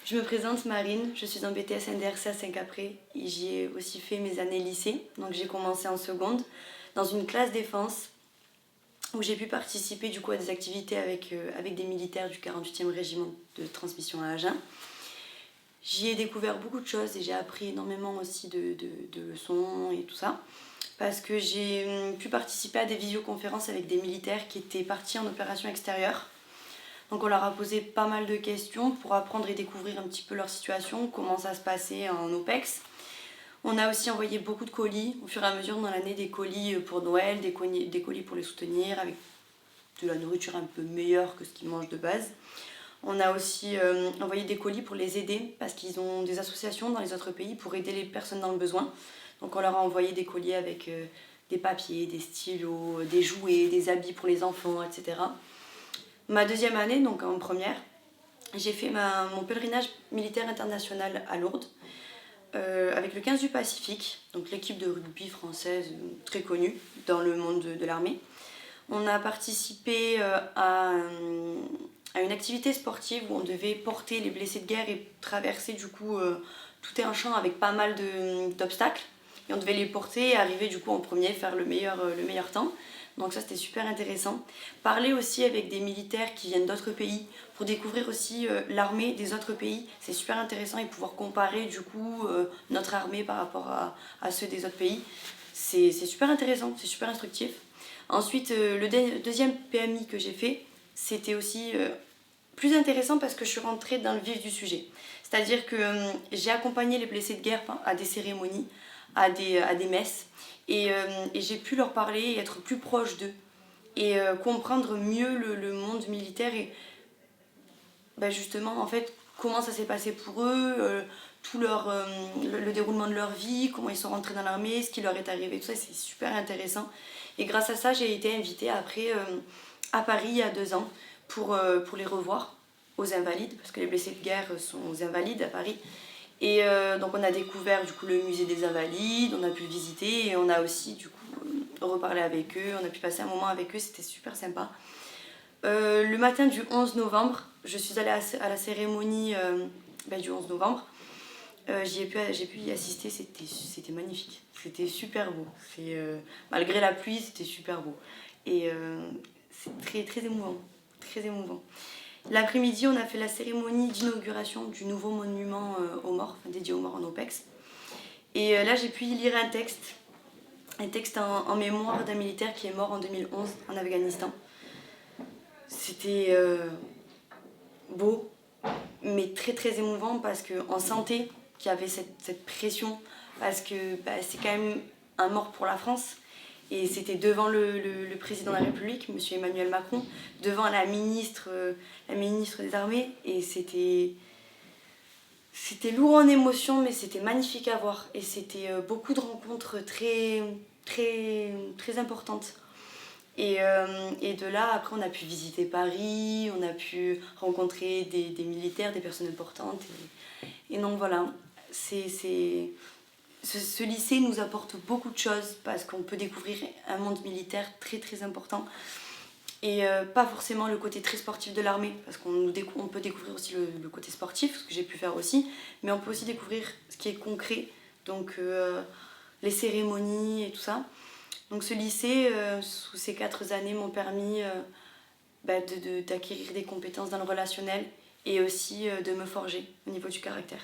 Je me présente Marine, je suis en BTS NDRC à Saint-Capré et j'y ai aussi fait mes années lycée. Donc j'ai commencé en seconde dans une classe défense où j'ai pu participer du coup à des activités avec des militaires du 48e régiment de transmission à Agen. J'y ai découvert beaucoup de choses et j'ai appris énormément aussi de leçons et tout ça. Parce que j'ai pu participer à des visioconférences avec des militaires qui étaient partis en opération extérieure. Donc on leur a posé pas mal de questions pour apprendre et découvrir un petit peu leur situation, comment ça se passait en OPEX. On a aussi envoyé beaucoup de colis, au fur et à mesure dans l'année, des colis pour Noël, des colis pour les soutenir, avec de la nourriture un peu meilleure que ce qu'ils mangent de base. On a aussi envoyé des colis pour les aider, parce qu'ils ont des associations dans les autres pays pour aider les personnes dans le besoin. Donc on leur a envoyé des colis avec des papiers, des stylos, des jouets, des habits pour les enfants, etc. Ma deuxième année, donc en première, j'ai fait mon pèlerinage militaire international à Lourdes avec le 15 du Pacifique, donc l'équipe de rugby française très connue dans le monde de l'armée. On a participé à une activité sportive où on devait porter les blessés de guerre et traverser du coup tout un champ avec pas mal d'obstacles. Et on devait les porter et arriver du coup en premier, faire le meilleur temps. Donc ça c'était super intéressant. Parler aussi avec des militaires qui viennent d'autres pays pour découvrir aussi l'armée des autres pays, c'est super intéressant et pouvoir comparer du coup notre armée par rapport à ceux des autres pays. C'est super intéressant, c'est super instructif. Ensuite le deuxième PMI que j'ai fait, c'était aussi plus intéressant parce que je suis rentrée dans le vif du sujet. C'est-à-dire que j'ai accompagné les blessés de guerre à des cérémonies, à des messes, et j'ai pu leur parler et être plus proche d'eux et comprendre mieux le monde militaire et justement en fait comment ça s'est passé pour eux, tout le déroulement de leur vie, comment ils sont rentrés dans l'armée, ce qui leur est arrivé, tout ça c'est super intéressant. Et grâce à ça j'ai été invitée après à Paris il y a 2 ans pour les revoir aux Invalides, parce que les blessés de guerre sont aux Invalides à Paris. Et donc on a découvert du coup le musée des Invalides, on a pu visiter et on a aussi du coup reparlé avec eux, on a pu passer un moment avec eux, c'était super sympa. Le matin du 11 novembre, je suis allée à la cérémonie du 11 novembre. J'ai pu y assister, c'était magnifique, c'était super beau. Malgré la pluie, c'était super beau. Et c'est très, très émouvant, très émouvant. L'après-midi, on a fait la cérémonie d'inauguration du nouveau monument aux morts, dédié aux morts en OPEX. Et là, j'ai pu y lire un texte en mémoire d'un militaire qui est mort en 2011 en Afghanistan. C'était beau, mais très très émouvant parce qu'on sentait qu'il y avait cette pression, parce que c'est quand même un mort pour la France. Et c'était devant le président de la République, M. Emmanuel Macron, devant la ministre des Armées. Et c'était lourd en émotion, mais c'était magnifique à voir. Et c'était beaucoup de rencontres très, très, très importantes. Et de là, après, on a pu visiter Paris, on a pu rencontrer des militaires, des personnes importantes. Et donc voilà, ce lycée nous apporte beaucoup de choses parce qu'on peut découvrir un monde militaire très très important. Et pas forcément le côté très sportif de l'armée, parce qu'on peut découvrir aussi le côté sportif, ce que j'ai pu faire aussi, mais on peut aussi découvrir ce qui est concret, donc les cérémonies et tout ça. Donc ce lycée, sous ces 4 années, m'ont permis d'acquérir des compétences dans le relationnel et aussi de me forger au niveau du caractère.